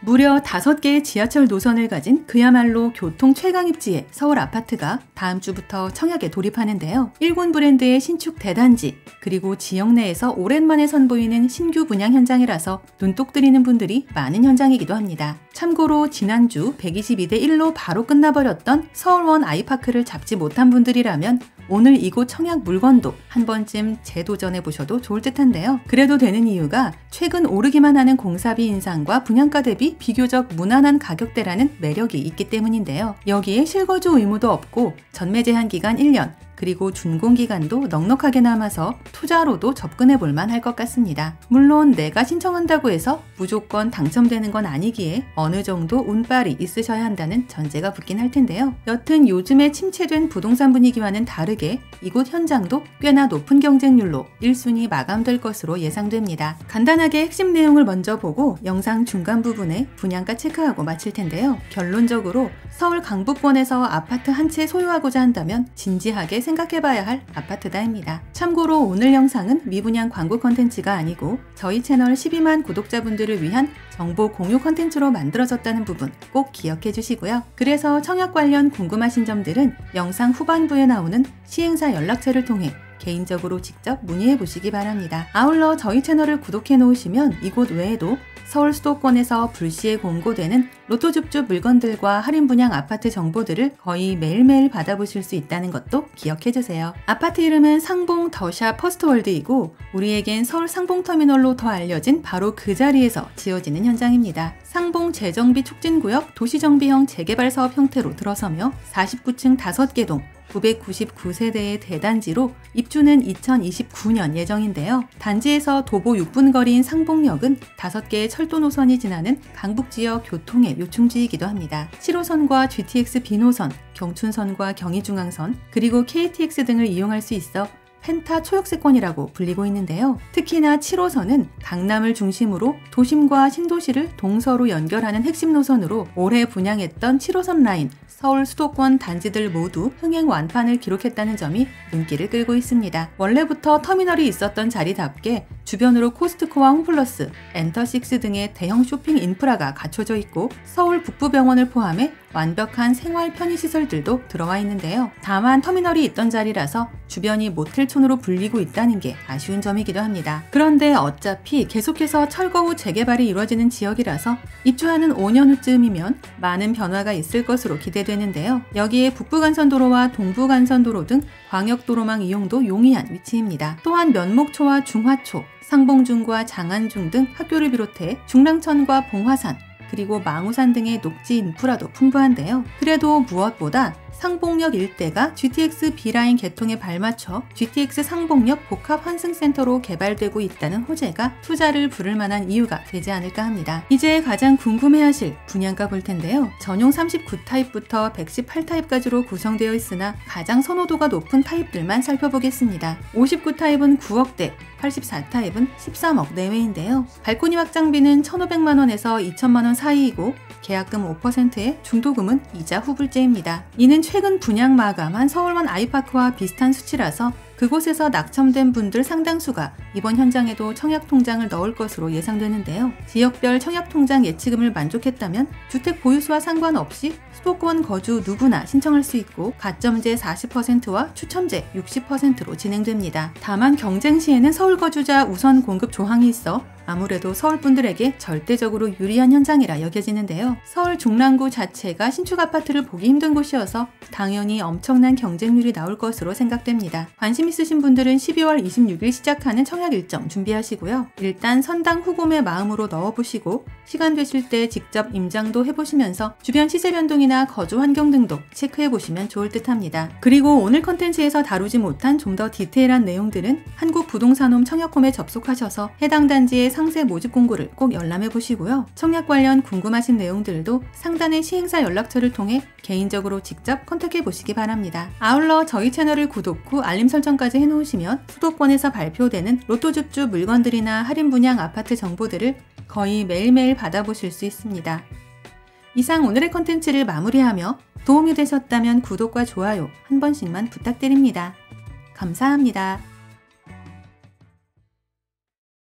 무려 5개의 지하철 노선을 가진 그야말로 교통 최강 입지의 서울 아파트가 다음 주부터 청약에 돌입하는데요. 1군 브랜드의 신축 대단지, 그리고 지역 내에서 오랜만에 선보이는 신규 분양 현장이라서 눈독 들이는 분들이 많은 현장이기도 합니다. 참고로 지난주 122대 1로 바로 끝나버렸던 서울원 아이파크를 잡지 못한 분들이라면 오늘 이곳 청약 물건도 한 번쯤 재도전해 보셔도 좋을 듯한데요. 그래도 되는 이유가 최근 오르기만 하는 공사비 인상과 분양가 대비 비교적 무난한 가격대라는 매력이 있기 때문인데요. 여기에 실거주 의무도 없고 전매 제한 기간 1년, 그리고 준공기간도 넉넉하게 남아서 투자로도 접근해 볼 만할 것 같습니다. 물론 내가 신청한다고 해서 무조건 당첨되는 건 아니기에 어느 정도 운빨이 있으셔야 한다는 전제가 붙긴 할 텐데요. 여튼 요즘에 침체된 부동산 분위기와는 다르게 이곳 현장도 꽤나 높은 경쟁률로 1순위 마감될 것으로 예상됩니다. 간단하게 핵심 내용을 먼저 보고 영상 중간 부분에 분양가 체크하고 마칠 텐데요. 결론적으로 서울 강북권에서 아파트 한 채 소유하고자 한다면 진지하게 생각해봐야 할 아파트다입니다. 참고로 오늘 영상은 미분양 광고 컨텐츠가 아니고 저희 채널 12만 구독자분들을 위한 정보 공유 컨텐츠로 만들어졌다는 부분 꼭 기억해 주시고요. 그래서 청약 관련 궁금하신 점들은 영상 후반부에 나오는 시행사 연락처를 통해 개인적으로 직접 문의해 보시기 바랍니다. 아울러 저희 채널을 구독해 놓으시면 이곳 외에도 서울 수도권에서 불시에 공고되는 로또 줍줍 물건들과 할인 분양 아파트 정보들을 거의 매일매일 받아보실 수 있다는 것도 기억해주세요. 아파트 이름은 상봉 더샵 퍼스트월드이고 우리에겐 서울 상봉터미널로 더 알려진 바로 그 자리에서 지어지는 현장입니다. 상봉 재정비 촉진구역 도시정비형 재개발 사업 형태로 들어서며 49층 5개 동 999세대의 대단지로 입주는 2029년 예정인데요. 단지에서 도보 6분 거리인 상봉역은 5개의 철도 노선이 지나는 강북지역 교통의 요충지이기도 합니다. 7호선과 GTX B노선, 경춘선과 경의중앙선, 그리고 KTX 등을 이용할 수 있어 펜타 초역세권이라고 불리고 있는데요. 특히나 7호선은 강남을 중심으로 도심과 신도시를 동서로 연결하는 핵심 노선으로 올해 분양했던 7호선 라인 서울 수도권 단지들 모두 흥행 완판을 기록했다는 점이 눈길을 끌고 있습니다. 원래부터 터미널이 있었던 자리답게 주변으로 코스트코와 홈플러스, 엔터식스 등의 대형 쇼핑 인프라가 갖춰져 있고 서울 북부병원을 포함해 완벽한 생활 편의시설들도 들어와 있는데요. 다만 터미널이 있던 자리라서 주변이 모텔촌으로 불리고 있다는 게 아쉬운 점이기도 합니다. 그런데 어차피 계속해서 철거 후 재개발이 이루어지는 지역이라서 입주하는 5년 후쯤이면 많은 변화가 있을 것으로 기대되는데요. 여기에 북부간선도로와 동부간선도로 등 광역도로망 이용도 용이한 위치입니다. 또한 면목초와 중화초, 상봉중과 장안중 등 학교를 비롯해 중랑천과 봉화산, 그리고 망우산 등의 녹지 인프라도 풍부한데요. 그래도 무엇보다 상봉역 일대가 GTX B라인 개통에 발맞춰 GTX 상봉역 복합 환승센터로 개발되고 있다는 호재가 투자를 부를 만한 이유가 되지 않을까 합니다. 이제 가장 궁금해하실 분양가 볼 텐데요. 전용 39타입부터 118타입까지로 구성되어 있으나 가장 선호도가 높은 타입들만 살펴보겠습니다. 59타입은 9억대, 84타입은 13억 내외인데요. 발코니 확장비는 1,500만원에서 2,000만원 사이이고 계약금 5%의 중도금은 이자 후불제입니다. 이는 최근 분양 마감한 서울원 아이파크와 비슷한 수치라서 그곳에서 낙첨된 분들 상당수가 이번 현장에도 청약통장을 넣을 것으로 예상되는데요. 지역별 청약통장 예치금을 만족했다면 주택 보유수와 상관없이 수도권 거주 누구나 신청할 수 있고 가점제 40%와 추첨제 60%로 진행됩니다. 다만 경쟁 시에는 서울 거주자 우선 공급 조항이 있어 아무래도 서울 분들에게 절대적으로 유리한 현장이라 여겨지는데요. 서울 중랑구 자체가 신축 아파트를 보기 힘든 곳이어서 당연히 엄청난 경쟁률이 나올 것으로 생각됩니다. 관심 있으신 분들은 12월 26일 시작하는 청약 일정 준비하시고요. 일단 선당 후금의 마음으로 넣어보시고 시간 되실 때 직접 임장도 해보시면서 주변 시세 변동이나 거주 환경 등도 체크해보시면 좋을 듯 합니다. 그리고 오늘 컨텐츠에서 다루지 못한 좀 더 디테일한 내용들은 한국부동산홈 청약홈에 접속하셔서 해당 단지의 상세 모집 공고를 꼭 열람해 보시고요. 청약 관련 궁금하신 내용들도 상단의 시행사 연락처를 통해 개인적으로 직접 컨택해 보시기 바랍니다. 아울러 저희 채널을 구독 후 알림 설정까지 해놓으시면 수도권에서 발표되는 로또 줍줍 물건들이나 할인 분양 아파트 정보들을 거의 매일매일 받아보실 수 있습니다. 이상 오늘의 컨텐츠를 마무리하며 도움이 되셨다면 구독과 좋아요 한 번씩만 부탁드립니다. 감사합니다.